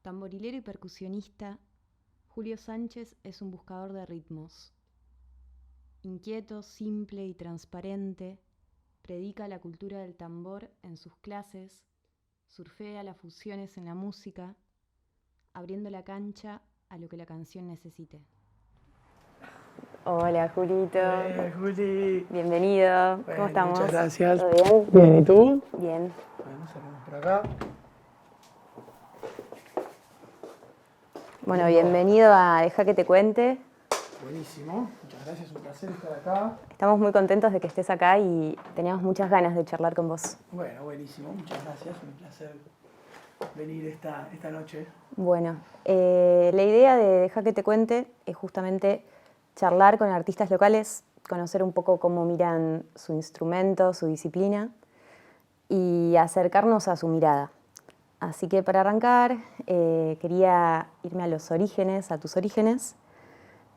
Tamborilero y percusionista, Julio Sánchez es un buscador de ritmos. Inquieto, simple y transparente, predica la cultura del tambor en sus clases, surfea las fusiones en la música, abriendo la cancha a lo que la canción necesite. Hola, Julito. Juli. Bienvenido. Bueno, ¿Cómo estamos? muchas gracias. ¿Todo bien? Bien, ¿y tú? Bien. Bueno, salimos por acá. Bueno, bienvenido a Deja que te cuente. Buenísimo, muchas gracias, un placer estar acá. Estamos muy contentos de que estés acá y teníamos muchas ganas de charlar con vos. Bueno, buenísimo, muchas gracias, un placer venir esta noche. Bueno, la idea de Deja que te cuente es justamente charlar con artistas locales, conocer un poco cómo miran su instrumento, su disciplina y acercarnos a su mirada. Así que para arrancar, quería irme a los orígenes, a tus orígenes.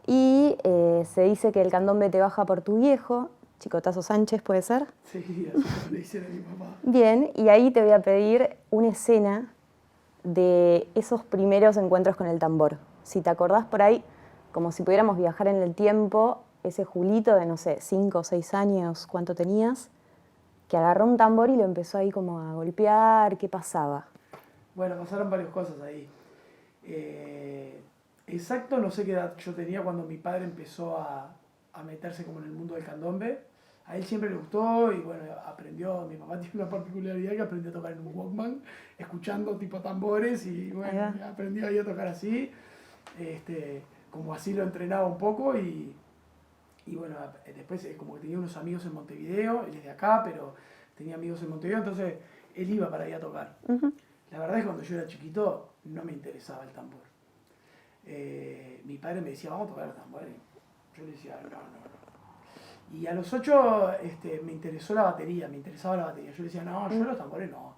Y se dice que el candombe te baja por tu viejo, Chicotazo Sánchez, ¿puede ser? Sí, así como le hicieron a mi papá. Bien, y ahí te voy a pedir una escena de esos primeros encuentros con el tambor. Si te acordás por ahí, como si pudiéramos viajar en el tiempo, ese Julito de, no sé, 5 o 6 años, ¿cuánto tenías? Que agarró un tambor y lo empezó ahí como a golpear, ¿qué pasaba? Bueno, pasaron varias cosas ahí. Exacto, no sé qué edad yo tenía cuando mi padre empezó a meterse como en el mundo del candombe. A él siempre le gustó y bueno, aprendió, mi papá tiene una particularidad que aprendió a tocar en un Walkman, escuchando tipo tambores y bueno, aprendió ahí a tocar así, como así lo entrenaba un poco y bueno, después como que tenía unos amigos en Montevideo, él es de acá, pero tenía amigos en Montevideo, entonces él iba para ahí a tocar. La verdad es que cuando yo era chiquito no me interesaba el tambor. Mi padre me decía, vamos a tocar el tambor. Yo le decía, no. Y a los 8 me interesó la batería, me interesaba la batería. Yo le decía, no, yo los tambores no,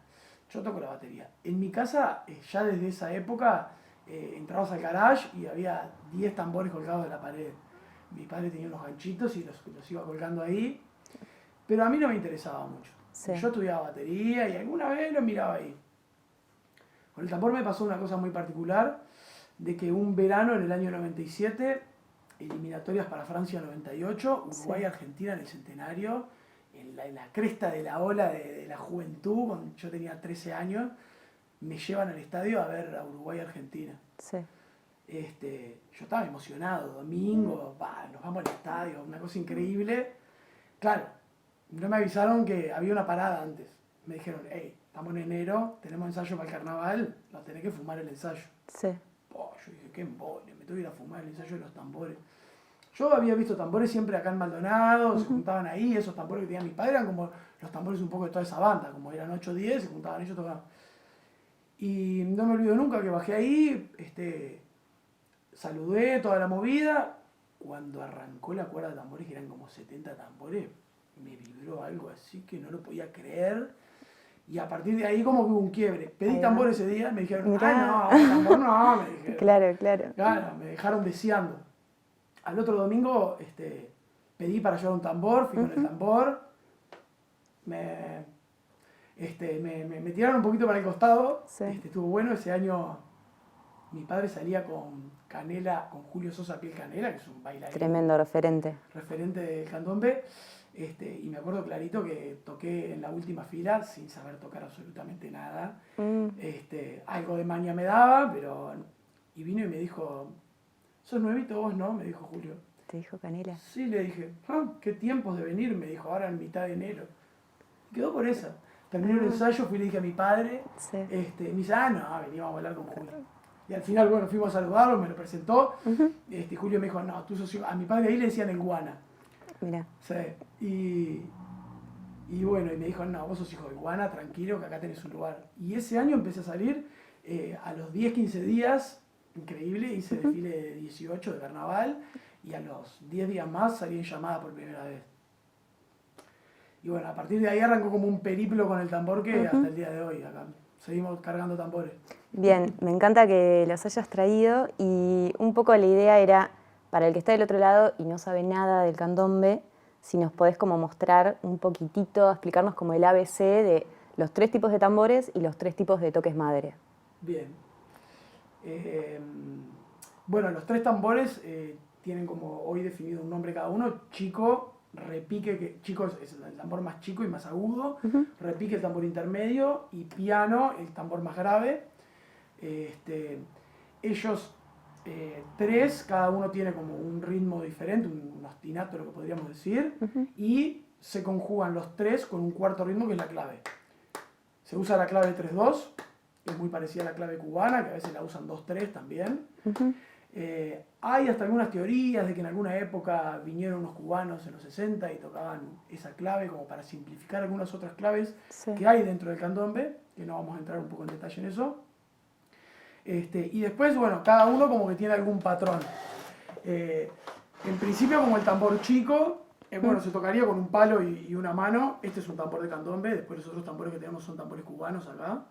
yo toco la batería. En mi casa, ya desde esa época, entrabas al garage y había 10 tambores colgados de la pared. Mi padre tenía unos ganchitos y los iba colgando ahí, pero a mí no me interesaba mucho. Sí. Yo estudiaba batería y alguna vez lo miraba ahí. Con el tambor me pasó una cosa muy particular, de que un verano en el año 97, eliminatorias para Francia 98, Uruguay-Argentina en el centenario, en la cresta de la ola de la juventud, cuando yo tenía 13 años, me llevan al estadio a ver a Uruguay-Argentina. Sí. Yo estaba emocionado, domingo, nos vamos al estadio, una cosa increíble. Claro, no me avisaron que había una parada antes. Me dijeron, hey, estamos en enero, tenemos ensayo para el carnaval, no tenés que fumar el ensayo. Sí. Yo dije, qué embole, me tengo que ir a fumar el ensayo de los tambores. Yo había visto tambores siempre acá en Maldonado, se juntaban ahí, esos tambores que tenía mi padre eran como los tambores un poco de toda esa banda, como eran 8 o 10, se juntaban ellos, tocaban. Y no me olvido nunca que bajé ahí, saludé toda la movida. Cuando arrancó la cuerda de tambores, que eran como 70 tambores, me vibró algo así que no lo podía creer. Y a partir de ahí como que hubo un quiebre. Pedí tambor ese día, me dijeron, no, tambor no, me dijeron. Claro. Claro, me dejaron deseando. Al otro domingo pedí para llevar un tambor, fui con el tambor. Me tiraron un poquito para el costado. Sí. Estuvo bueno, ese año mi padre salía con Canela, con Julio Sosa Piel Canela, que es un bailarín. Tremendo referente. Referente del candombe. Y me acuerdo clarito que toqué en la última fila sin saber tocar absolutamente nada. Algo de maña me daba, pero... Y vino y me dijo, ¿sos nuevito vos, no? Me dijo Julio. ¿Te dijo Canela? Sí, le dije, qué tiempos de venir, me dijo, ahora en mitad de enero. Y quedó por esa. Terminó el ensayo, fui y le dije a mi padre, Sí. me dice, no, veníamos a hablar con Julio. Y al final, bueno, fuimos a saludarlo, me lo presentó. Julio me dijo, no, tú sos... A mi padre ahí le decían el guana. Mira. Sí, y bueno, y me dijo, no, vos sos hijo de Iguana, tranquilo, que acá tenés un lugar. Y ese año empecé a salir, a los 10, 15 días, increíble, hice desfile de 18 de carnaval, y a los 10 días más salí en llamada por primera vez. Y bueno, a partir de ahí arrancó como un periplo con el tambor que hasta el día de hoy, acá seguimos cargando tambores. Bien, me encanta que los hayas traído y un poco la idea era, para el que está del otro lado y no sabe nada del candombe, si nos podés como mostrar un poquitito, explicarnos como el ABC de los 3 tipos de tambores y los 3 tipos de toques madre. Bien. Bueno, los 3 tambores tienen como hoy definido un nombre cada uno. Chico, repique, que chico es el tambor más chico y más agudo, repique el tambor intermedio y piano el tambor más grave. Ellos 3, cada uno tiene como un ritmo diferente, un ostinato, lo que podríamos decir, y se conjugan los 3 con un cuarto ritmo que es la clave. Se usa la clave 3-2, que es muy parecida a la clave cubana, que a veces la usan 2-3 también. Hay hasta algunas teorías de que en alguna época vinieron unos cubanos en los 60 y tocaban esa clave como para simplificar algunas otras claves que hay dentro del candombe, que no vamos a entrar un poco en detalle en eso. Y después, bueno, cada uno como que tiene algún patrón. En principio, como el tambor chico, bueno, se tocaría con un palo y una mano. Este es un tambor de candombe, después los otros tambores que tenemos son tambores cubanos acá.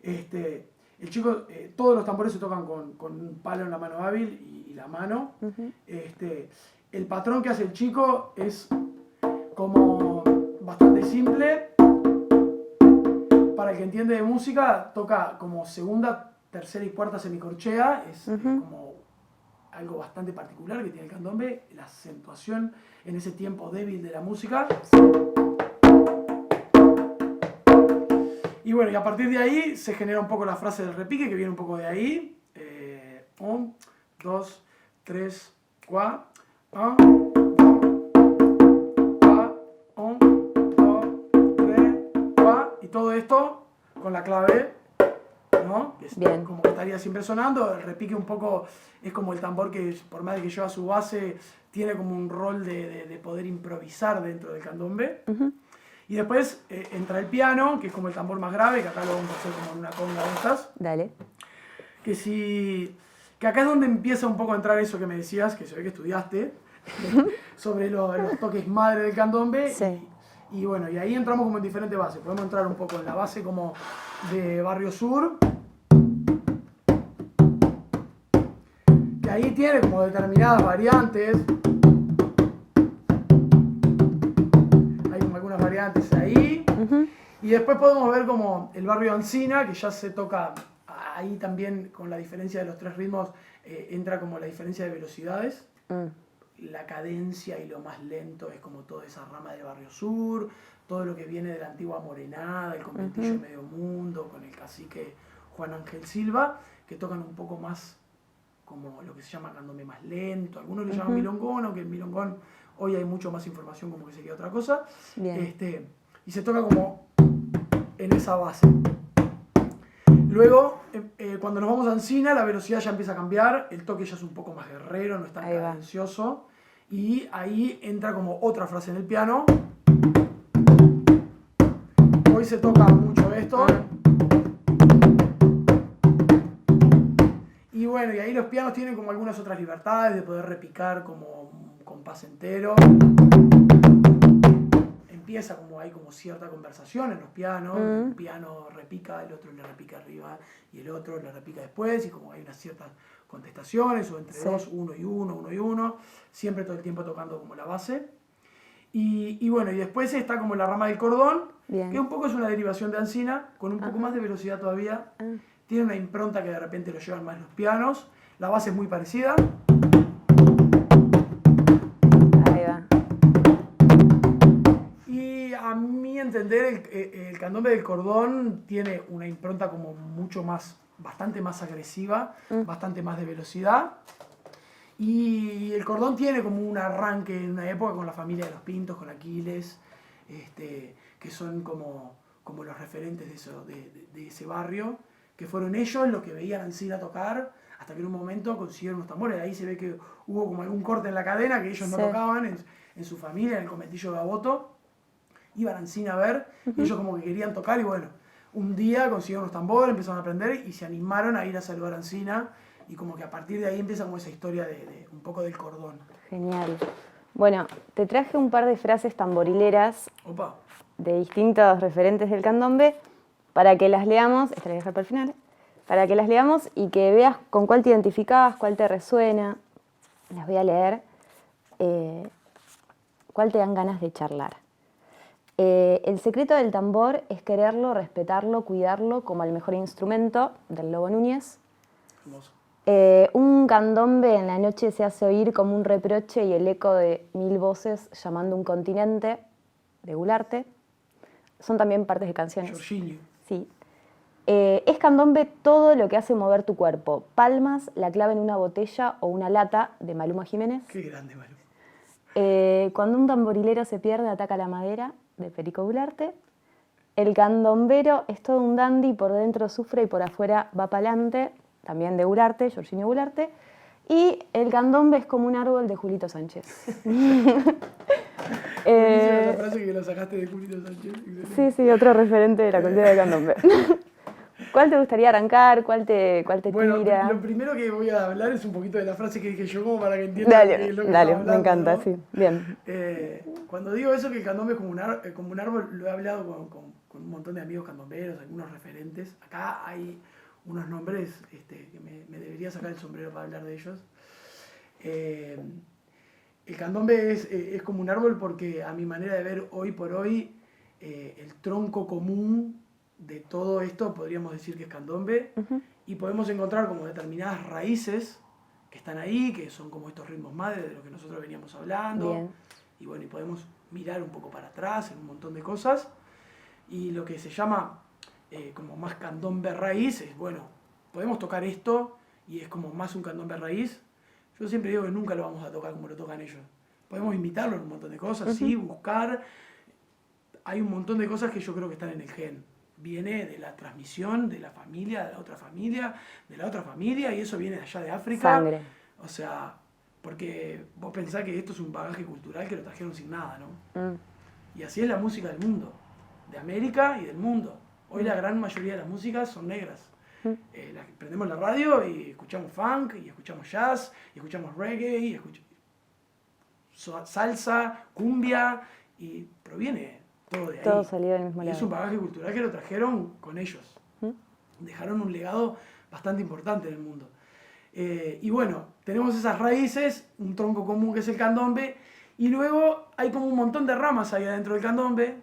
El chico, todos los tambores se tocan con un palo en la mano hábil y la mano. El patrón que hace el chico es como bastante simple. Para el que entiende de música, toca como segunda, tercera y cuarta semicorchea. Es como algo bastante particular que tiene el candombe, la acentuación en ese tiempo débil de la música. Y bueno, y a partir de ahí se genera un poco la frase del repique, que viene un poco de ahí. 1, 2, 3, 4. 1, 2, 3, 4. Y todo esto con la clave, ¿no? Que es como que estaría siempre sonando. El repique un poco es como el tambor que, por más de que lleva su base, tiene como un rol de poder improvisar dentro del candombe. Y después entra el piano, que es como el tambor más grave, que acá lo vamos a hacer como en una conga de estas. Dale. Que acá es donde empieza un poco a entrar eso que me decías, que se ve que estudiaste, sobre los toques madre del candombe. Sí. Y bueno, y ahí entramos como en diferentes bases. Podemos entrar un poco en la base como de Barrio Sur, que ahí tiene como determinadas variantes. Variantes ahí, y después podemos ver como el barrio Ancina, que ya se toca ahí también con la diferencia de los 3 ritmos, entra como la diferencia de velocidades, la cadencia y lo más lento es como toda esa rama del Barrio Sur, todo lo que viene de la antigua Morenada, el conventillo Medio Mundo, con el cacique Juan Ángel Silva, que tocan un poco más como lo que se llama candombe más lento, algunos le llaman milongón, aunque el milongón hoy hay mucho más información como que sería otra cosa. Y se toca como en esa base. Luego, cuando nos vamos a Ancina, la velocidad ya empieza a cambiar, el toque ya es un poco más guerrero, no es tan cadencioso. Y ahí entra como otra frase en el piano. Hoy se toca mucho esto. Y bueno, y ahí los pianos tienen como algunas otras libertades de poder repicar como un compás entero. Empieza como hay como cierta conversación en los pianos. Un piano repica, el otro le repica arriba y el otro le repica después. Y como hay unas ciertas contestaciones, o entre dos, uno y uno. Siempre todo el tiempo tocando como la base. Y bueno, y después está como la rama del cordón, que un poco es una derivación de Ancina, con un poco más de velocidad todavía. Tiene una impronta que de repente lo llevan más los pianos. La base es muy parecida. Ahí va. Y a mi entender, el candombe del cordón tiene una impronta como mucho más, bastante más agresiva, bastante más de velocidad. Y el cordón tiene como un arranque en una época con la familia de los Pintos, con Aquiles, que son como los referentes de ese barrio, que fueron ellos los que veían a Ancina tocar, hasta que en un momento consiguieron unos tambores. Ahí se ve que hubo como algún corte en la cadena que ellos no tocaban en su familia, en el conventillo de Gaboto. Iban a Ancina a ver, y ellos como que querían tocar, y bueno, un día consiguieron unos tambores, empezaron a aprender y se animaron a ir a saludar a Ancina, y como que a partir de ahí empieza como esa historia de un poco del cordón. Genial. Bueno, te traje un par de frases tamborileras de distintos referentes del candombe para que las leamos, esta la voy a dejar para el final, para que las leamos y que veas con cuál te identificás, cuál te resuena. Las voy a leer. ¿Cuál te dan ganas de charlar? El secreto del tambor es quererlo, respetarlo, cuidarlo como el mejor instrumento, del Lobo Núñez. Hermoso. Un candombe en la noche se hace oír como un reproche y el eco de 1000 voces llamando un continente, de Gularte. Son también partes de canciones. Jorginho. Sí. Es candombe todo lo que hace mover tu cuerpo. Palmas, la clave en una botella o una lata, de Maluma Jiménez. Qué grande, Maluma. Cuando un tamborilero se pierde, ataca la madera, de Perico Gularte. El candombero es todo un dandy, por dentro sufre y por afuera va pa'lante, también de Gularte, Jorginho Gularte. Y el candombe es como un árbol, de Julito Sánchez. Esa frase que lo sacaste de Julito Sánchez. Sí, otro referente de la cultura del candombe. ¿Cuál te gustaría arrancar? ¿Cuál te Bueno, tira? lo primero que voy a hablar es un poquito de la frase que dije yo, como para que entiendan qué es lo que Dale, estamos me hablando, encanta, ¿no? sí. Bien. Cuando digo eso, que el candombe es como un árbol, lo he hablado con un montón de amigos candomberos, algunos referentes. Acá hay unos nombres que me debería sacar el sombrero para hablar de ellos. El candombe es como un árbol porque, a mi manera de ver hoy por hoy, el tronco común de todo esto podríamos decir que es candombe. Y podemos encontrar como determinadas raíces que están ahí, que son como estos ritmos madres de lo que nosotros veníamos hablando. Bien. Y bueno, y podemos mirar un poco para atrás en un montón de cosas. Y lo que se llama como más candombe raíz es, bueno, podemos tocar esto y es como más un candombe raíz. Yo siempre digo que nunca lo vamos a tocar como lo tocan ellos. Podemos imitarlo en un montón de cosas, sí, buscar. Hay un montón de cosas que yo creo que están en el gen. Viene de la transmisión de la familia, de la otra familia, de la otra familia, y eso viene de allá de África. Sangre. O sea, porque vos pensás que esto es un bagaje cultural que lo trajeron sin nada, ¿no? Y así es la música del mundo, de América y del mundo. Hoy la gran mayoría de las músicas son negras. Prendemos la radio y escuchamos funk, y escuchamos jazz, y escuchamos reggae, y escuchamos salsa, cumbia, y proviene todo de ahí. Todo salió del mismo Y lado. es un bagaje cultural que lo trajeron con ellos. Dejaron un legado bastante importante en el mundo. Y bueno, tenemos esas raíces, un tronco común que es el candombe, y luego hay como un montón de ramas ahí adentro del candombe,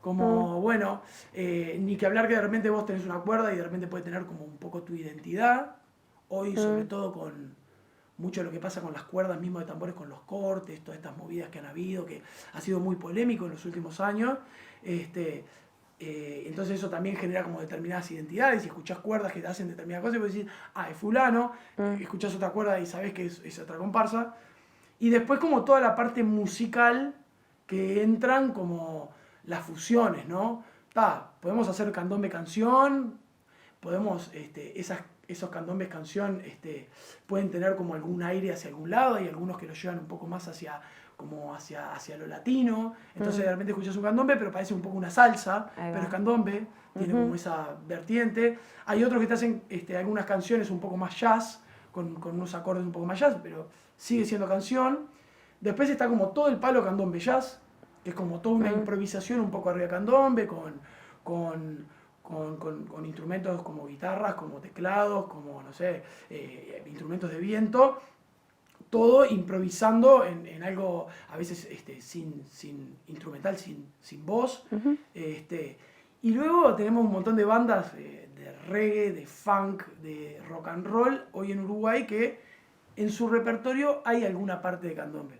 como, bueno, ni que hablar que de repente vos tenés una cuerda y de repente puede tener como un poco tu identidad. Hoy, sobre todo con mucho de lo que pasa con las cuerdas mismo de tambores, con los cortes, todas estas movidas que han habido, que ha sido muy polémico en los últimos años. Entonces eso también genera como determinadas identidades, y escuchás cuerdas que te hacen determinadas cosas y vos decís, es fulano, escuchás otra cuerda y sabés que es otra comparsa. Y después como toda la parte musical que entran como las fusiones, ¿no? Podemos hacer candombe canción, podemos, esos candombes canción pueden tener como algún aire hacia algún lado, hay algunos que lo llevan un poco más hacia lo latino, entonces de repente escuchas un candombe pero parece un poco una salsa, pero es candombe, tiene como esa vertiente. Hay otros que te hacen algunas canciones un poco más jazz, con unos acordes un poco más jazz, pero sigue siendo canción. Después está como todo el palo candombe jazz, que es como toda una improvisación un poco arriba de candombe, con instrumentos como guitarras, como teclados, como, no sé, instrumentos de viento, todo improvisando en algo a veces sin instrumental, sin voz. Y luego tenemos un montón de bandas de reggae, de funk, de rock and roll, hoy en Uruguay, que en su repertorio hay alguna parte de candombe.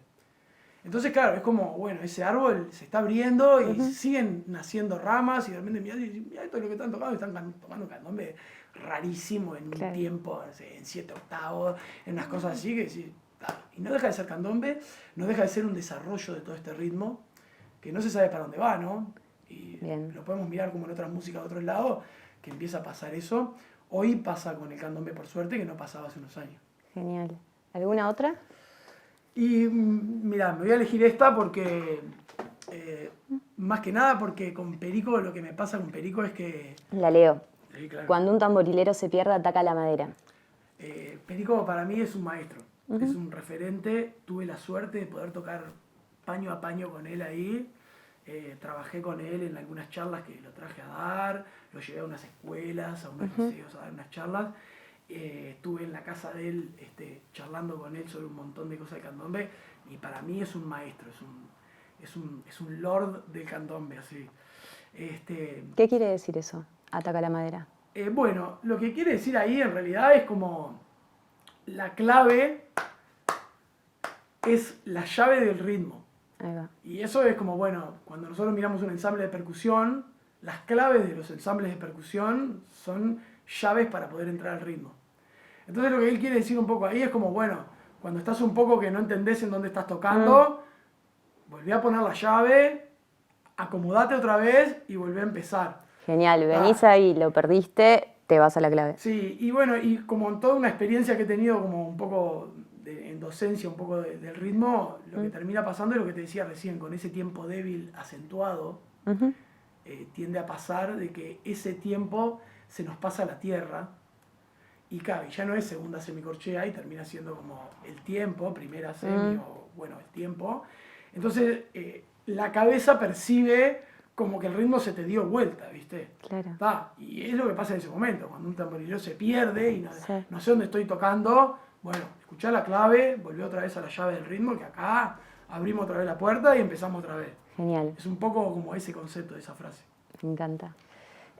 Entonces, claro, es como, bueno, ese árbol se está abriendo y siguen naciendo ramas, y de repente mirá esto es lo que están tocando, están tocando candombe rarísimo en un tiempo, no sé, en 7 octavos, en unas cosas así que sí. Y no deja de ser candombe, no deja de ser un desarrollo de todo este ritmo, que no se sabe para dónde va, ¿no? Y lo podemos mirar como en otras músicas de otros lados, que empieza a pasar eso. Hoy pasa con el candombe, por suerte, que no pasaba hace unos años. Genial. ¿Alguna otra? Y mira, me voy a elegir esta porque, más que nada porque con Perico, lo que me pasa con Perico es que... La leo. Sí, claro. Cuando un tamborilero se pierde, ataca la madera. Perico para mí es un maestro, es un referente. Tuve la suerte de poder tocar paño a paño con él ahí. Trabajé con él en algunas charlas que lo traje a dar, lo llevé a unas escuelas, a unos liceos a dar unas charlas. Estuve en la casa de él charlando con él sobre un montón de cosas de candombe, y para mí es un maestro, es un lord del candombe, así. ¿Qué quiere decir eso? Ataca la madera. Bueno, lo que quiere decir ahí en realidad es como la clave es la llave del ritmo. Ahí va. Y eso es como, bueno, cuando nosotros miramos un ensamble de percusión, las claves de los ensambles de percusión son llaves para poder entrar al ritmo. Entonces lo que él quiere decir un poco ahí es como, bueno, cuando estás un poco que no entendés en dónde estás tocando, volví a poner la llave, acomodate otra vez y volví a empezar. Genial, venís ahí, lo perdiste, te vas a la clave. Sí, y bueno, y como en toda una experiencia que he tenido como un poco en docencia, un poco del ritmo, lo que termina pasando es lo que te decía recién, con ese tiempo débil acentuado, tiende a pasar de que ese tiempo se nos pasa a la tierra y claro, ya no es segunda semicorchea y termina siendo como el tiempo, primera semi o bueno, el tiempo. Entonces la cabeza percibe como que el ritmo se te dio vuelta, ¿viste? Claro. Y es lo que pasa en ese momento, cuando un tamborilero se pierde y Sí. no sé dónde estoy tocando, bueno, escuchá la clave, volví otra vez a la llave del ritmo, que acá abrimos otra vez la puerta y empezamos otra vez. Genial. Es un poco como ese concepto de esa frase. Me encanta.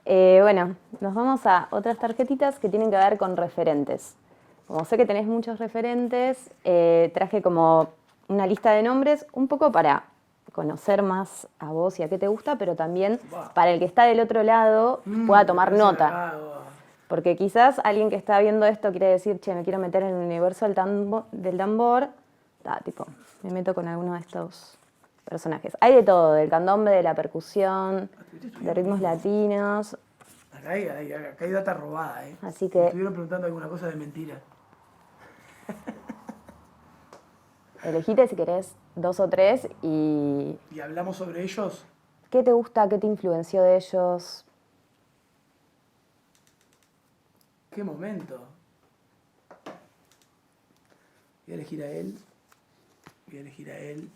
Bueno, nos vamos a otras tarjetitas que tienen que ver con referentes. Como sé que tenés muchos referentes, traje como una lista de nombres, un poco para conocer más a vos y a qué te gusta, pero también para el que está del otro lado pueda tomar nota. Porque quizás alguien que está viendo esto quiere decir, che, me quiero meter en el universo del tambor, tipo, me meto con alguno de estos personajes. Hay de todo, del candombe, de la percusión, de ritmos latinos. Acá hay data robada, ¿eh? Así que me estuvieron preguntando alguna cosa de mentira. elegite si querés 2 o 3 y... ¿Y hablamos sobre ellos? ¿Qué te gusta? ¿Qué te influenció de ellos? ¿Qué momento? Voy a elegir a él. Voy a elegir a él.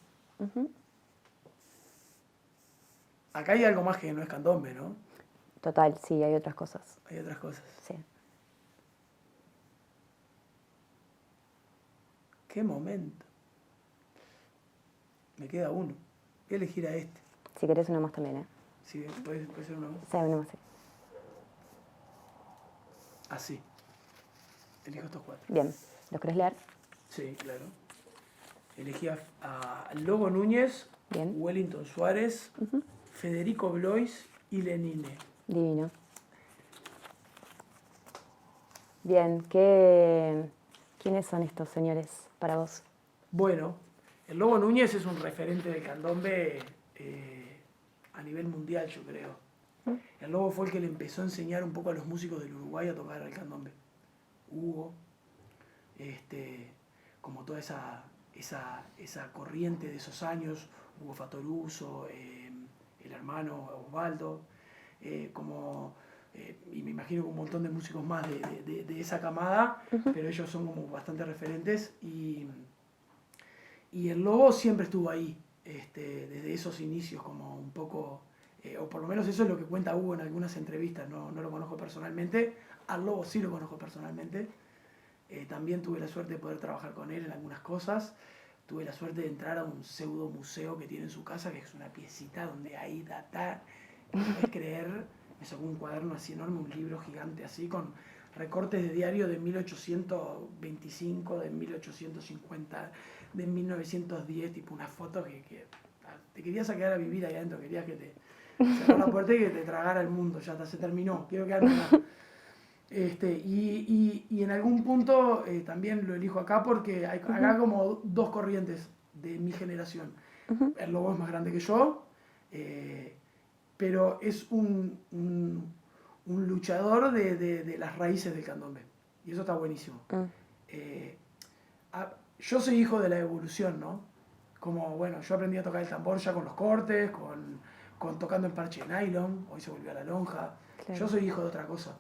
Acá hay algo más que no es candombe, ¿no? Total, sí, hay otras cosas. Hay otras cosas. Sí. ¿Qué momento? Me queda uno. Voy a elegir a este. Si querés uno más también, ¿eh? Sí, puede ser uno más. Sí, uno más, sí. Así. Elijo estos 4. Bien, ¿los querés leer? Sí, claro. Elegí a Lobo Núñez, Bien. Wellington Suárez, Federico Blois y Lenine. Divino. Bien, ¿quiénes son estos señores para vos? Bueno, el Lobo Núñez es un referente del candombe a nivel mundial, yo creo. El Lobo fue el que le empezó a enseñar un poco a los músicos del Uruguay a tocar el candombe. Hugo, como toda esa corriente de esos años, Hugo Fatoruso, el hermano Osvaldo, y me imagino que un montón de músicos más de esa camada, pero ellos son como bastante referentes y el Lobo siempre estuvo ahí, desde esos inicios como un poco, o por lo menos eso es lo que cuenta Hugo en algunas entrevistas, no lo conozco personalmente, al Lobo sí lo conozco personalmente, también tuve la suerte de poder trabajar con él en algunas cosas, tuve la suerte de entrar a un pseudo museo que tiene en su casa, que es una piecita donde hay data, no puedes creer, me sacó un cuaderno así enorme, un libro gigante así, con recortes de diario de 1825, de 1850, de 1910, tipo una foto que te querías quedar a vivir ahí adentro, querías que te cerrara la puerta y que te tragara el mundo, ya está, se terminó, quiero quedarme acá. Y en algún punto también lo elijo acá porque hay acá como dos corrientes de mi generación. El Lobo es más grande que yo, pero es un luchador de las raíces del candombe. Y eso está buenísimo. Yo soy hijo de la evolución, ¿no? Como, bueno, yo aprendí a tocar el tambor ya con los cortes, con tocando el parche de nylon, hoy se volvió a la lonja. Claro. Yo soy hijo de otra cosa.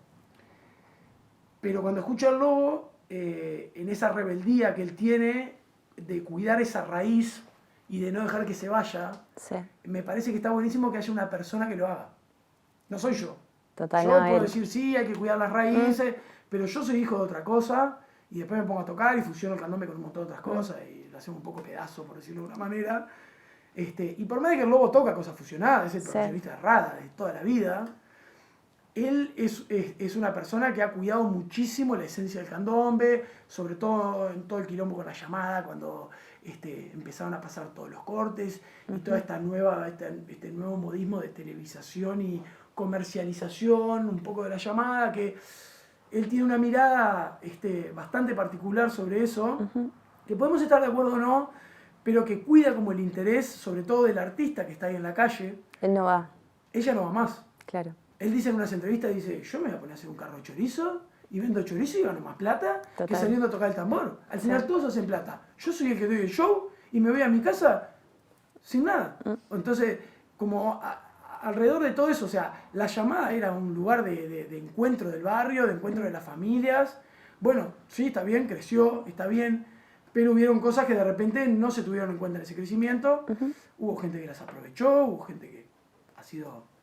Pero cuando escucho al Lobo, en esa rebeldía que él tiene de cuidar esa raíz y de no dejar que se vaya, sí, me parece que está buenísimo que haya una persona que lo haga. No soy yo. Total, yo puedo decir, sí, hay que cuidar las raíces, pero yo soy hijo de otra cosa y después me pongo a tocar y fusiono el candombe con un montón de otras cosas y lo hacemos un poco pedazo, por decirlo de una manera. Y por más de que el Lobo toca cosas fusionadas, es el percusionista de Rada de toda la vida, él es una persona que ha cuidado muchísimo la esencia del candombe, sobre todo en todo el quilombo con la llamada, cuando empezaron a pasar todos los cortes y toda esta nueva, este nuevo modismo de televisación y comercialización, un poco de la llamada, que él tiene una mirada bastante particular sobre eso, que podemos estar de acuerdo o no, pero que cuida como el interés, sobre todo del artista que está ahí en la calle. Él no va. Ella no va más. Claro. Él dice en unas entrevistas, dice, yo me voy a poner a hacer un carro de chorizo y vendo chorizo y gano más plata que saliendo a tocar el tambor. Al final todos hacen plata. Yo soy el que doy el show y me voy a mi casa sin nada. Entonces, como alrededor de todo eso, o sea, la llamada era un lugar de encuentro del barrio, de encuentro de las familias. Bueno, sí, está bien, creció, está bien, pero hubieron cosas que de repente no se tuvieron en cuenta en ese crecimiento. Hubo gente que las aprovechó, hubo gente que ha sido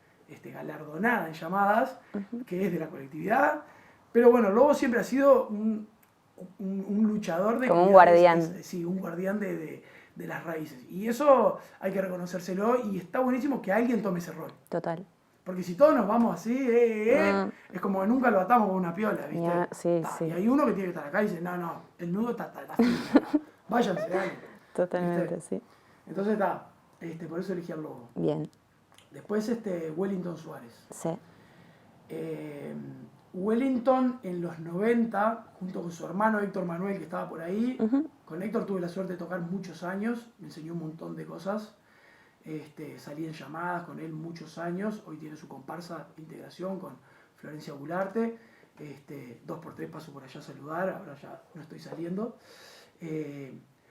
galardonada en llamadas, que es de la colectividad. Pero bueno, Lobo siempre ha sido un luchador de... Como un guardián. Sí, un guardián de las raíces. Y eso hay que reconocérselo y está buenísimo que alguien tome ese rol. Total. Porque si todos nos vamos así, es como que nunca lo atamos con una piola, ¿viste? Sí, sí. Y hay uno que tiene que estar acá y dice, no, el nudo está la firma. Váyanse, dale. Totalmente, ¿Viste? sí. Entonces está, por eso elegí al Lobo. Bien. Después Wellington Suárez. Sí. Wellington en los 90, junto con su hermano Héctor Manuel, que estaba por ahí. Con Héctor tuve la suerte de tocar muchos años, me enseñó un montón de cosas. Salí en llamadas con él muchos años. Hoy tiene su comparsa Integración con Florencia Gularte. 2x3 paso por allá a saludar, ahora ya no estoy saliendo.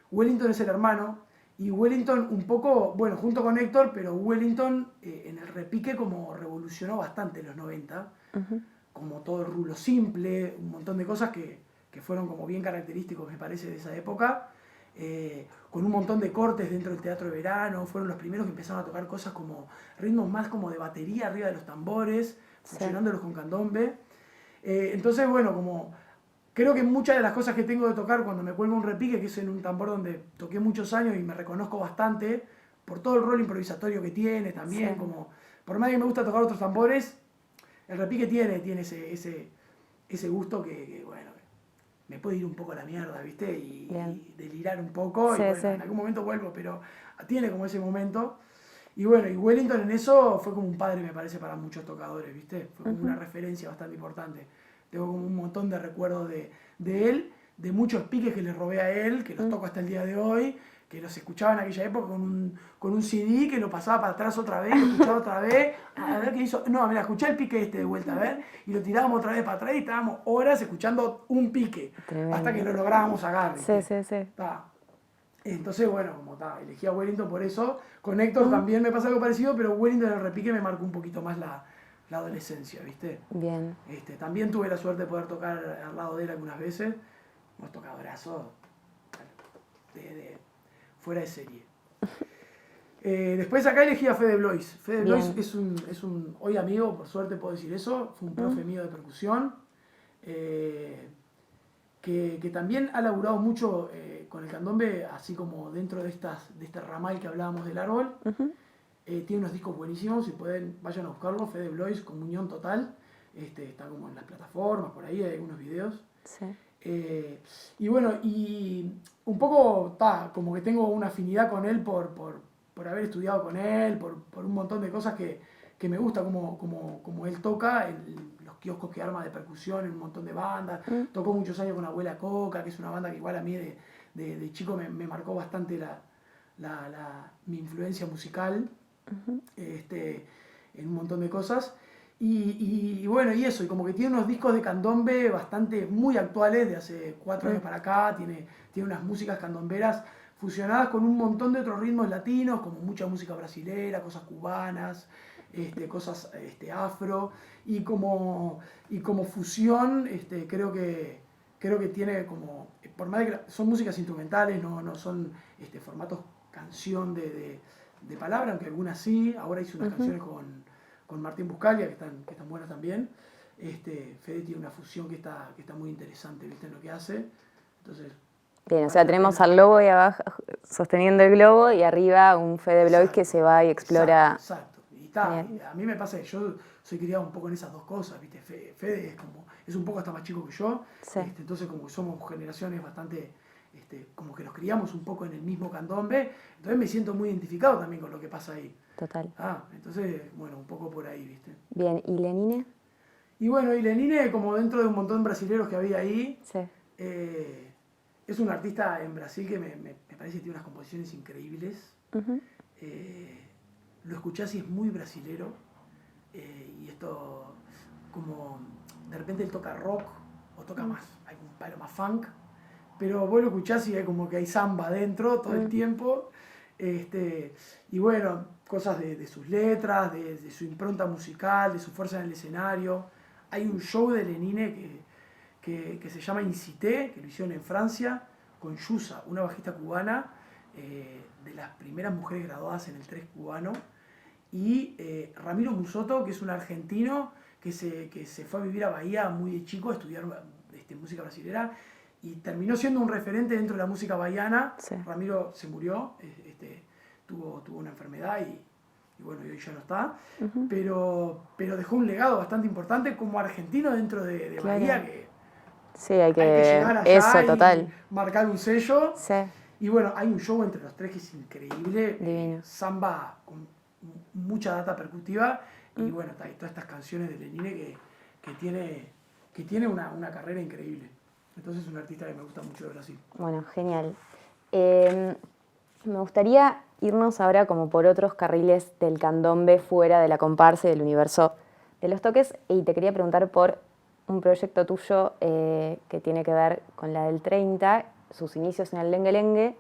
Wellington es el hermano. Y Wellington un poco, bueno, junto con Héctor, pero Wellington en el repique como revolucionó bastante en los 90, como todo el rulo simple, un montón de cosas que fueron como bien característicos, me parece, de esa época, con un montón de cortes dentro del teatro de verano, fueron los primeros que empezaron a tocar cosas como ritmos más como de batería arriba de los tambores, fusionándolos con candombe. Entonces, bueno, como... Creo que muchas de las cosas que tengo de tocar cuando me cuelgo un repique, que es en un tambor donde toqué muchos años y me reconozco bastante, por todo el rol improvisatorio que tiene también, como por más que me gusta tocar otros tambores, el repique tiene ese gusto que, bueno, me puede ir un poco a la mierda, ¿viste? Y delirar un poco, y bueno, en algún momento vuelvo, pero tiene como ese momento. Y bueno, y Wellington en eso fue como un padre, me parece, para muchos tocadores, ¿viste? Fue como una referencia bastante importante. Tengo como un montón de recuerdos de él, de muchos piques que le robé a él, que los toco hasta el día de hoy, que los escuchaba en aquella época con un CD, que lo pasaba para atrás otra vez, lo escuchaba otra vez, a ver qué hizo. No, mira, escuché el pique de vuelta, a ver, y lo tirábamos otra vez para atrás y estábamos horas escuchando un pique, hasta que lo lográbamos sacar. Sí. Entonces, bueno, como elegí a Wellington por eso. Con Héctor también me pasa algo parecido, pero Wellington en el repique me marcó un poquito más la adolescencia, ¿viste? Bien. También tuve la suerte de poder tocar al lado de él algunas veces. Hemos tocado brazos fuera de serie. Después acá elegí a Fede Blois. Fede Blois es un hoy amigo, por suerte puedo decir eso. Fue un profe mío de percusión. Que también ha laburado mucho con el candombe, así como dentro de este ramal que hablábamos del árbol. Tiene unos discos buenísimos, si pueden, vayan a buscarlo. Fede Blois, Comunión Total. Está como en las plataformas, por ahí hay algunos videos. Sí. Y bueno, y un poco, como que tengo una afinidad con él por haber estudiado con él, por un montón de cosas que me gusta como él toca, en los kioscos que arma de percusión en un montón de bandas. Tocó muchos años con Abuela Coca, que es una banda que igual a mí de chico me marcó bastante mi influencia musical. En un montón de cosas y bueno, y eso, y como que tiene unos discos de candombe muy actuales, de hace 4 años para acá, tiene unas músicas candomberas fusionadas con un montón de otros ritmos latinos, como mucha música brasilera, cosas cubanas, cosas afro, y como fusión, creo que tiene como, por más de que son músicas instrumentales, no son formatos canción de palabra, aunque algunas sí. Ahora hice unas canciones con Martín Buscalia que están buenas también. Fede tiene una fusión que está muy interesante, ¿viste? En lo que hace. Entonces, bien, o sea, tenemos al lobo ahí abajo sosteniendo el globo y arriba un Fede Blois que se va y explora. Exacto. Y está. Bien. A mí me pasa que yo soy criado un poco en esas dos cosas, ¿viste? Fede es un poco hasta más chico que yo, Sí. Entonces como que somos generaciones bastante, como que nos criamos un poco en el mismo candombe, entonces me siento muy identificado también con lo que pasa ahí. Total. Entonces, bueno, un poco por ahí, ¿viste? Bien, ¿y Lenine? Y bueno, y Lenine, como dentro de un montón de brasileros que había ahí, Sí. es un artista en Brasil que me parece que tiene unas composiciones increíbles. Ujú. Lo escuchás y es muy brasilero. Y esto, como de repente él toca rock o toca más, hay un palo más funk, pero vos lo escuchás y es como que hay samba adentro todo el tiempo. Y bueno, cosas de sus letras, de su impronta musical, de su fuerza en el escenario. Hay un show de Lenine que se llama Incité, que lo hicieron en Francia, con Yusa, una bajista cubana, de las primeras mujeres graduadas en el 3 cubano, y Ramiro Musoto, que es un argentino que se fue a vivir a Bahía muy de chico a estudiar música brasilera, y terminó siendo un referente dentro de la música bahiana. Sí. Ramiro se murió, tuvo una enfermedad y bueno, hoy ya no está, pero dejó un legado bastante importante como argentino dentro de Claro. Bahía, que Sí, hay hay que llegar allá Eso, y total. marcar un sello. Sí. Y bueno, hay un show entre los tres que es increíble, Divino. samba con mucha data percutiva, y bueno, hay todas estas canciones de Lenine que tiene una carrera increíble. Entonces es un artista que me gusta mucho de Brasil. Bueno, genial. Me gustaría irnos ahora como por otros carriles del candombe fuera de la comparsa y del universo de los toques, y te quería preguntar por un proyecto tuyo que tiene que ver con la del 30, sus inicios en el Lengue Lengue,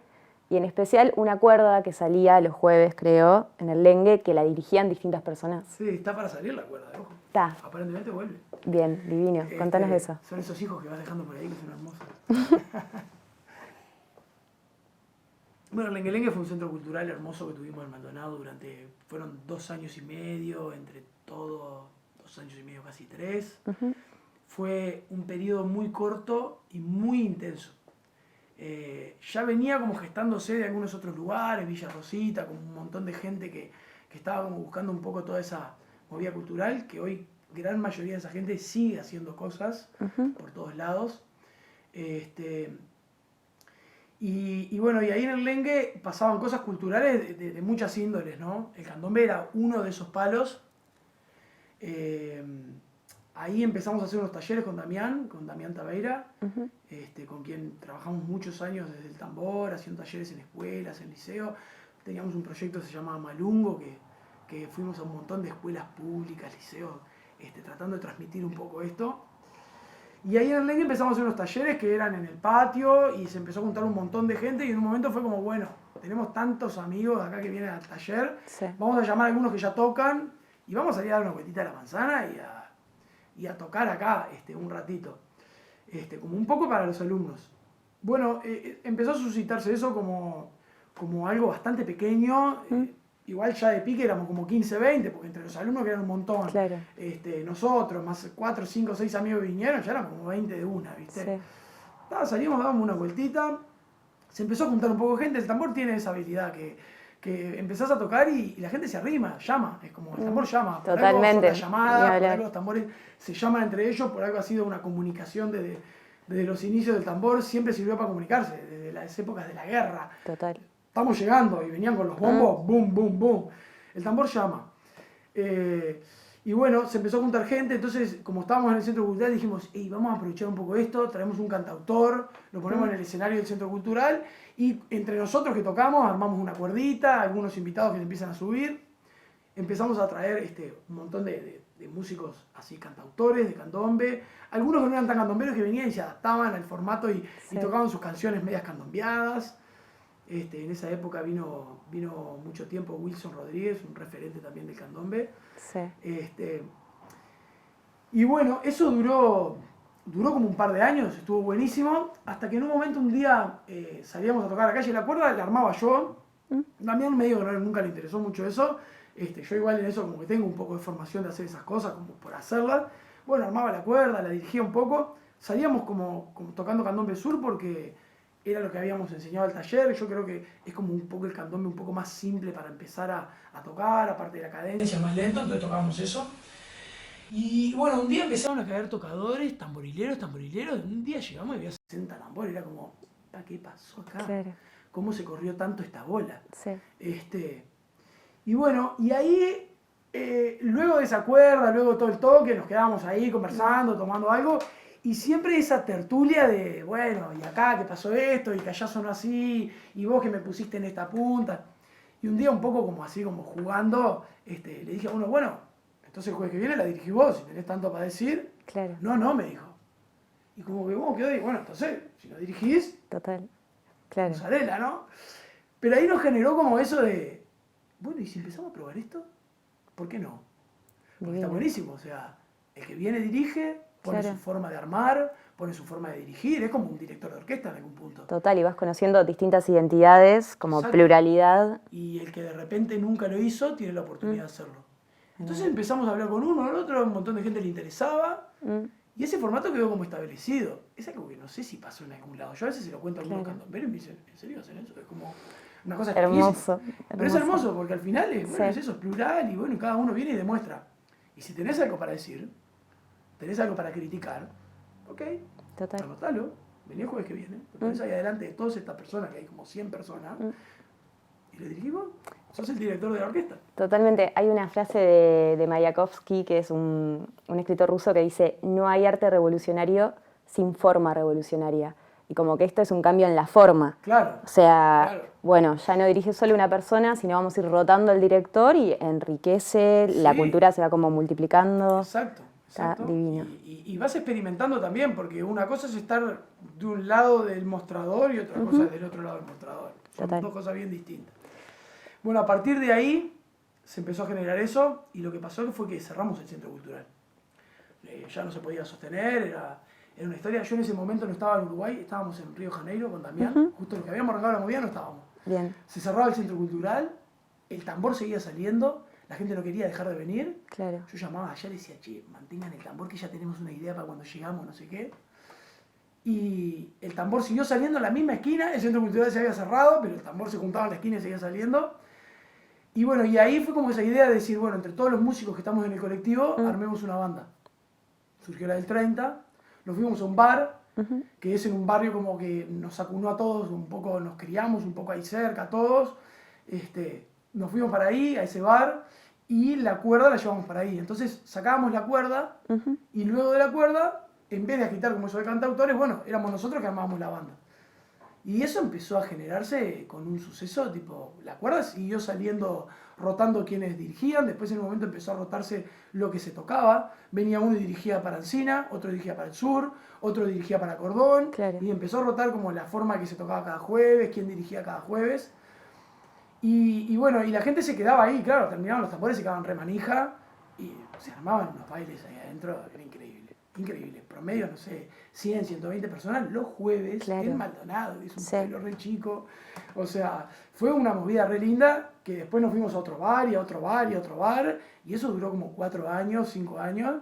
y en especial una cuerda que salía los jueves, creo, en el Lengue, que la dirigían distintas personas. Sí, está para salir la cuerda, ojo. Está. Aparentemente vuelve. Bien, divino. Contanos de eso. Son esos hijos que vas dejando por ahí que son hermosos. Bueno, el Lengue Lengue fue un centro cultural hermoso que tuvimos en Maldonado fueron 2 años y medio, entre todo, 2 años y medio, casi 3. Fue un periodo muy corto y muy intenso. Ya venía como gestándose de algunos otros lugares, Villa Rosita, con un montón de gente que estaba como buscando un poco toda esa movida cultural, que hoy gran mayoría de esa gente sigue haciendo cosas por todos lados. Y bueno, y ahí en el Lengue pasaban cosas culturales de muchas índoles, ¿no? El candombe era uno de esos palos. Ahí empezamos a hacer unos talleres con Damián Tabeira, con quien trabajamos muchos años desde el tambor, haciendo talleres en escuelas, en liceo. Teníamos un proyecto que se llamaba Malungo, que fuimos a un montón de escuelas públicas, liceos, tratando de transmitir un poco esto. Y ahí en el Lengue empezamos a hacer unos talleres que eran en el patio y se empezó a juntar un montón de gente, y en un momento fue como, bueno, tenemos tantos amigos acá que vienen al taller, vamos a llamar a algunos que ya tocan y vamos a salir a dar una vueltita a la manzana y a tocar acá un ratito, como un poco para los alumnos. Bueno, empezó a suscitarse eso como algo bastante pequeño. Igual ya de pique éramos como 15, 20, porque entre los alumnos que eran un montón. Claro. Nosotros, más 4, 5, 6 amigos que vinieron, ya eran como 20 de una, ¿viste? Sí. Salimos, dábamos una vueltita, se empezó a juntar un poco de gente. El tambor tiene esa habilidad que empezás a tocar y la gente se arrima, llama. Es como el tambor llama. Por Totalmente. algo son las llamadas, por algo los tambores se llaman entre ellos, por algo ha sido una comunicación desde los inicios del tambor, siempre sirvió para comunicarse, desde las épocas de la guerra. Total. Estamos llegando, y venían con los bombos, boom, boom, boom. El tambor llama. Y bueno, se empezó a juntar gente, entonces como estábamos en el centro cultural dijimos, hey, vamos a aprovechar un poco esto, traemos un cantautor, lo ponemos en el escenario del centro cultural, y entre nosotros que tocamos armamos una cuerdita, algunos invitados que se empiezan a subir, empezamos a traer un montón de músicos así, cantautores, de candombe, algunos que no eran tan candomberos, que venían y se adaptaban al formato y tocaban sus canciones medias candombeadas. En esa época vino mucho tiempo Wilson Rodríguez, un referente también del candombe. Sí. Y bueno, eso duró como un par de años, estuvo buenísimo, hasta que en un momento, un día, salíamos a tocar a la calle, la cuerda la armaba yo. También me digo que nunca le interesó mucho eso. Yo igual en eso como que tengo un poco de formación de hacer esas cosas, como por hacerlas. Bueno, armaba la cuerda, la dirigía un poco. Salíamos como tocando candombe sur porque era lo que habíamos enseñado al taller. Yo creo que es como un poco el candombe un poco más simple para empezar a tocar, aparte de la cadencia más lento, entonces tocábamos eso. Y bueno, un día empezaron a caer tocadores, tamborileros, y un día llegamos y había 60 tambores, era como, ¿qué pasó acá? Claro. ¿Cómo se corrió tanto esta bola? Sí. Y bueno, y ahí, luego de esa cuerda, luego todo el toque, nos quedábamos ahí conversando, tomando algo, y siempre esa tertulia de, bueno, y acá que pasó esto, y que allá sonó así, y vos que me pusiste en esta punta. Y un día un poco como así, como jugando, le dije a uno, bueno, entonces el jueves que viene la dirigí vos, si tenés tanto para decir. Claro. No, me dijo. Y como que vos quedó y bueno, entonces, si lo dirigís, Total. Claro. Mozzarella, ¿no? Pero ahí nos generó como eso de, bueno, ¿y si empezamos a probar esto? ¿Por qué no? Porque está buenísimo, o sea, el que viene dirige, pone su forma de armar, pone su forma de dirigir, es como un director de orquesta en algún punto. Total, y vas conociendo distintas identidades, como Exacto. Pluralidad. Y el que de repente nunca lo hizo, tiene la oportunidad de hacerlo. Entonces empezamos a hablar con uno, al otro, un montón de gente le interesaba, y ese formato quedó como establecido. Es algo que no sé si pasó en algún lado. Yo a veces se lo cuento a algunos candomberos y me dicen, ¿en serio hacen eso? Es como una cosa hermoso. Pero es hermoso, porque al final es eso, es plural, y bueno, cada uno viene y demuestra. Y si tenés algo para decir, tenés algo para criticar, ok, Total. anotalo, vení el jueves que viene, lo ponés ahí adelante de todas estas personas, que hay como 100 personas, y le dirigimos, sos el director de la orquesta. Totalmente. Hay una frase de Mayakovsky, que es un escritor ruso, que dice, no hay arte revolucionario sin forma revolucionaria. Y como que esto es un cambio en la forma. Claro. O sea, bueno, ya no dirige solo una persona, sino vamos a ir rotando el director y enriquece, la cultura se va como multiplicando. Exacto. Está divino. Y vas experimentando también, porque una cosa es estar de un lado del mostrador y otra cosa es del otro lado del mostrador. Son dos cosas bien distintas. Bueno, a partir de ahí se empezó a generar eso y lo que pasó fue que cerramos el centro cultural. Ya no se podía sostener, era una historia. Yo en ese momento no estaba en Uruguay, estábamos en Río de Janeiro con Damián, justo los que habíamos arrancado la movida no estábamos. Bien. Se cerraba el centro cultural, el tambor seguía saliendo, la gente no quería dejar de venir. Claro. Yo llamaba allá y le decía, che, mantengan el tambor que ya tenemos una idea para cuando llegamos, no sé qué. Y el tambor siguió saliendo en la misma esquina, el centro cultural se había cerrado, pero el tambor se juntaba en la esquina y seguía saliendo. Y bueno, y ahí fue como esa idea de decir, bueno, entre todos los músicos que estamos en el colectivo, armemos una banda. Surgió la del 30, nos fuimos a un bar, que es en un barrio como que nos acunó a todos, un poco nos criamos, un poco ahí cerca, todos. Nos fuimos para ahí, a ese bar, y la cuerda la llevamos para ahí. Entonces sacábamos la cuerda, y luego de la cuerda, en vez de agitar como eso de cantautores, bueno, éramos nosotros que armábamos la banda. Y eso empezó a generarse con un suceso, tipo, la cuerda siguió saliendo, rotando quienes dirigían, después en un momento empezó a rotarse lo que se tocaba, venía uno y dirigía para Encina, otro dirigía para el sur, otro dirigía para Cordón, y empezó a rotar como la forma que se tocaba cada jueves, quién dirigía cada jueves. Y bueno, y la gente se quedaba ahí, claro, terminaban los tambores, se quedaban remanija, y se armaban unos bailes ahí adentro, era increíble. Increíble, promedio, no sé, 100, 120 personas los jueves en Maldonado, que es un pueblo re chico. O sea, fue una movida re linda que después nos fuimos a otro bar y a otro bar y a otro bar, y eso duró como 4 años, 5 años.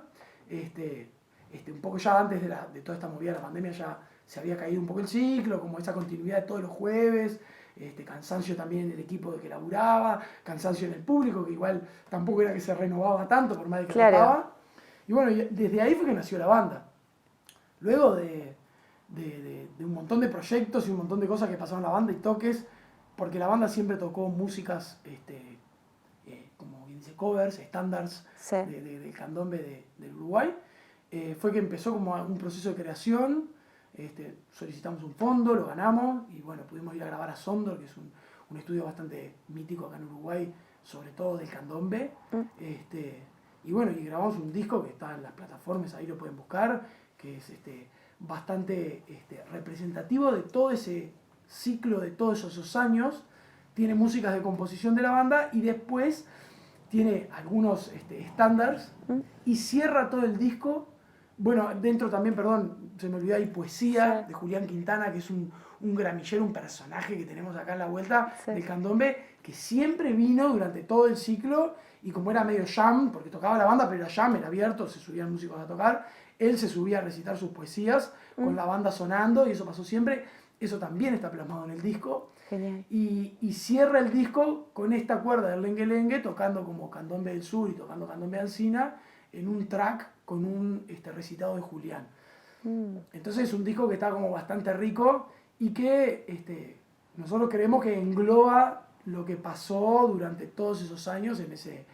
Un poco ya antes de toda esta movida de la pandemia ya se había caído un poco el ciclo, como esa continuidad de todos los jueves. Cansancio también en el equipo de que laburaba, cansancio en el público, que igual tampoco era que se renovaba tanto por más de que tocaba. Y bueno, desde ahí fue que nació la banda. Luego de un montón de proyectos y un montón de cosas que pasaron en la banda y toques, porque la banda siempre tocó músicas, como quien dice, covers, estándares del candombe del Uruguay, fue que empezó como un proceso de creación. Solicitamos un fondo, lo ganamos y bueno, pudimos ir a grabar a Sondor, que es un estudio bastante mítico acá en Uruguay, sobre todo del candombe. Y bueno, y grabamos un disco que está en las plataformas, ahí lo pueden buscar, que es bastante representativo de todo ese ciclo, de todos esos años. Tiene músicas de composición de la banda y después tiene algunos estándares y cierra todo el disco. Bueno, dentro también, perdón, se me olvidó, hay poesía de Julián Quintana, que es un gramillero, un personaje que tenemos acá en la vuelta del candombe, que siempre vino durante todo el ciclo. Y como era medio jam, porque tocaba la banda, pero era jam, era abierto, se subían músicos a tocar, él se subía a recitar sus poesías con la banda sonando y eso pasó siempre. eso también está plasmado en el disco. Genial. Y cierra el disco con esta cuerda del Lengue Lengue, tocando como Candombe del Sur y tocando Candombe Alsina, en un track con un recitado de Julián. Entonces es un disco que está como bastante rico y que nosotros creemos que engloba lo que pasó durante todos esos años en ese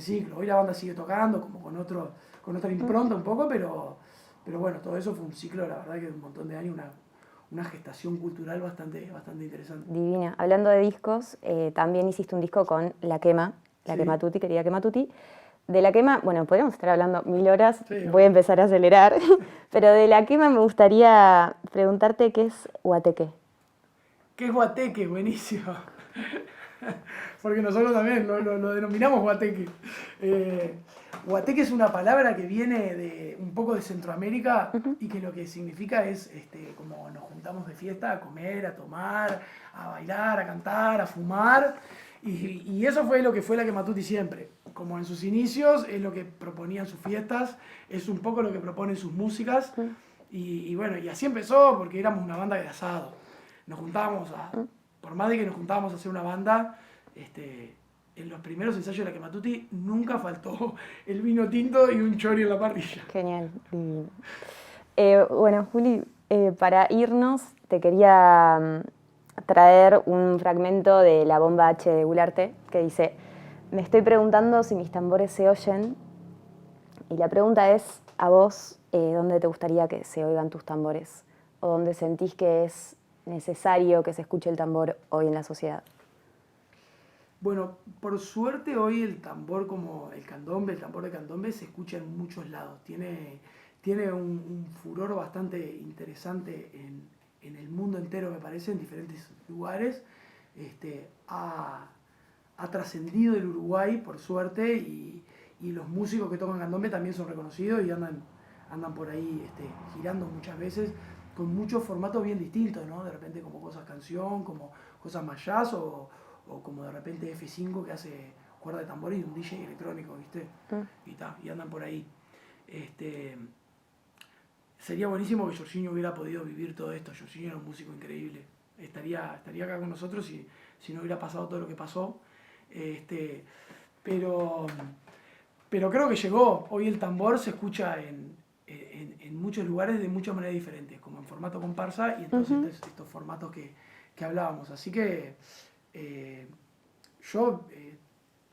ciclo. Hoy la banda sigue tocando como con otra impronta un poco, pero bueno, todo eso fue un ciclo, la verdad que de un montón de años, una gestación cultural bastante interesante. Divina. Hablando de discos, también hiciste un disco con La Quema, La Sí. Quema Tutti, querida Quema Tutti. De La Quema, bueno, podríamos estar hablando 1000 horas, Sí, voy a empezar a acelerar, pero de La Quema me gustaría preguntarte qué es Guateque. ¿Qué es guateque? Buenísimo. Porque nosotros también lo denominamos guateque. Guateque es una palabra que viene de un poco de Centroamérica y que lo que significa es como nos juntamos de fiesta a comer, a tomar, a bailar, a cantar, a fumar. Y eso fue lo que fue La Quema Tutti siempre. Como en sus inicios, es lo que proponían sus fiestas, es un poco lo que proponen sus músicas. Y bueno, y así empezó porque éramos una banda de asado. Nos juntábamos por más de que nos juntábamos a hacer una banda, en los primeros ensayos de La Quema Tutti nunca faltó el vino tinto y un chori en la parrilla. Genial. Bueno, Juli, para irnos te quería traer un fragmento de La Bomba H de Gularte que dice: me estoy preguntando si mis tambores se oyen, y la pregunta es a vos, ¿dónde te gustaría que se oigan tus tambores? ¿O dónde sentís que es necesario que se escuche el tambor hoy en la sociedad? Bueno, por suerte hoy el tambor como el candombe, el tambor de candombe se escucha en muchos lados. Tiene un furor bastante interesante en el mundo entero, me parece, en diferentes lugares. Ha trascendido el Uruguay, por suerte, y los músicos que tocan candombe también son reconocidos y andan por ahí girando muchas veces con muchos formatos bien distintos, ¿no? De repente como cosas canción, como cosas más jazz o como de repente F5 que hace cuerda de tambores y un DJ electrónico, ¿viste? Y andan por ahí. Sería buenísimo que Jorginho hubiera podido vivir todo esto. Jorginho era un músico increíble. Estaría acá con nosotros si no hubiera pasado todo lo que pasó. Pero creo que llegó. Hoy el tambor se escucha en muchos lugares de muchas maneras diferentes, como en formato comparsa y entonces estos formatos que hablábamos. Así que yo,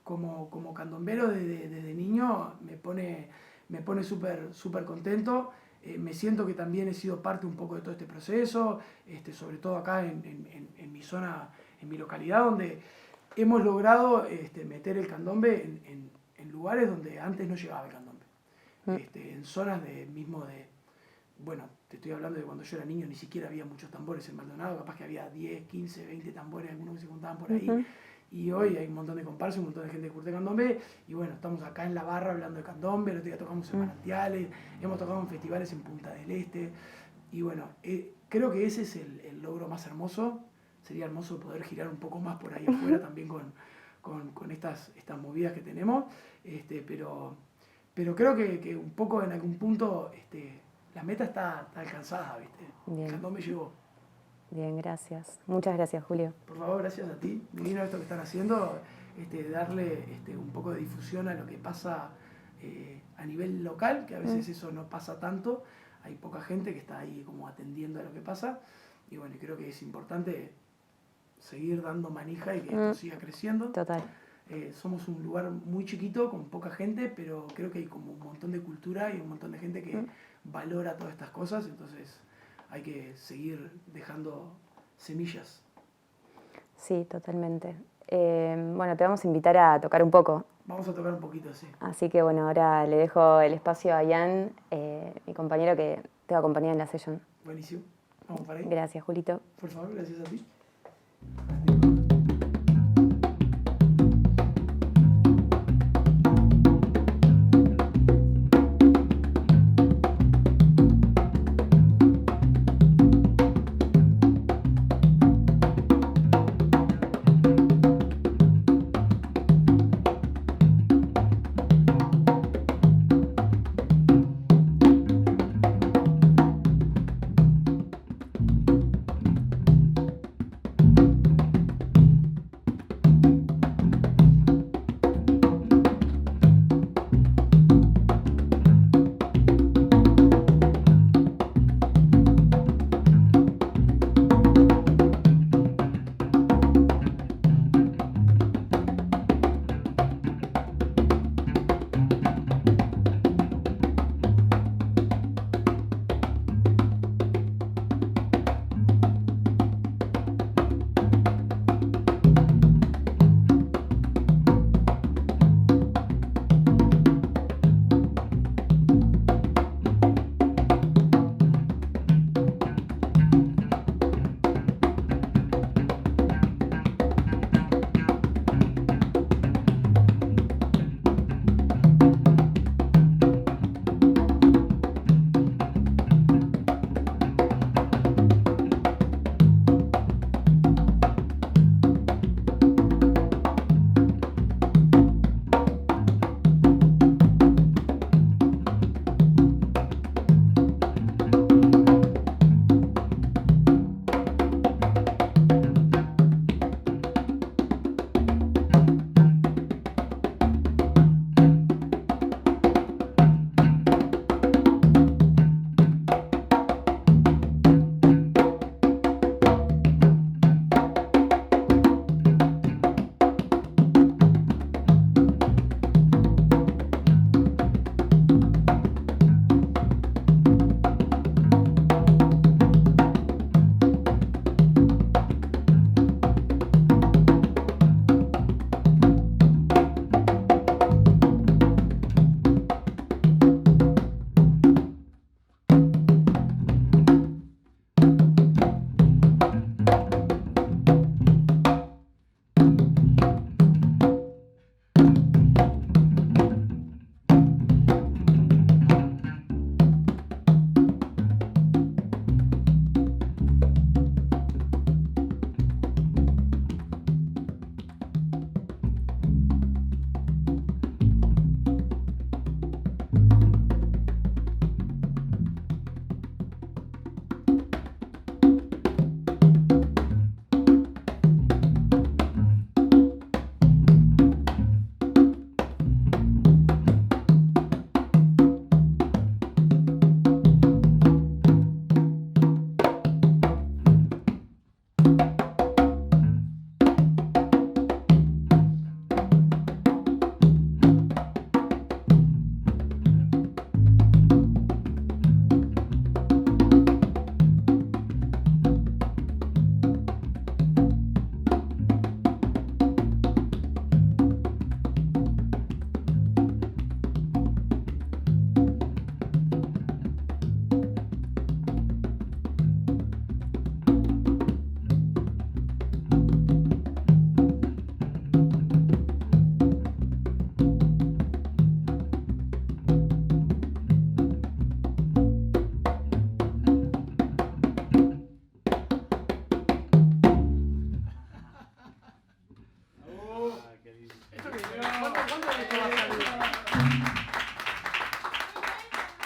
como candombero desde niño, me pone súper contento. Me siento que también he sido parte un poco de todo este proceso, sobre todo acá en mi zona, en mi localidad, donde hemos logrado meter el candombe en lugares donde antes no llegaba el candombe. En zonas bueno, te estoy hablando de cuando yo era niño, ni siquiera había muchos tambores en Maldonado, capaz que había 10, 15, 20 tambores, algunos que se juntaban por ahí. Y hoy hay un montón de comparsas, un montón de gente que curte candombe. Y bueno, estamos acá en la barra hablando de candombe, el otro día tocamos en Manantiales, hemos tocado en festivales en Punta del Este. Y bueno, creo que ese es el logro más hermoso. Sería hermoso poder girar un poco más por ahí afuera también con estas movidas que tenemos. Pero creo que un poco en algún punto la meta está alcanzada, ¿viste? Bien. El candombe llegó. Bien, gracias. Muchas gracias, Julio. Por favor, gracias a ti. Divino esto que están haciendo, darle un poco de difusión a lo que pasa a nivel local, que a veces eso no pasa tanto. Hay poca gente que está ahí como atendiendo a lo que pasa. Y bueno, creo que es importante seguir dando manija y que esto siga creciendo. Total. Somos un lugar muy chiquito, con poca gente, pero creo que hay como un montón de cultura y un montón de gente que valora todas estas cosas, entonces hay que seguir dejando semillas. Sí, totalmente. Bueno, te vamos a invitar a tocar un poco. Vamos a tocar un poquito, sí. Así que bueno, ahora le dejo el espacio a Ian, mi compañero que te va a acompañar en la sesión. Buenísimo. Vamos para ahí. Gracias, Julito. Por favor, gracias a ti.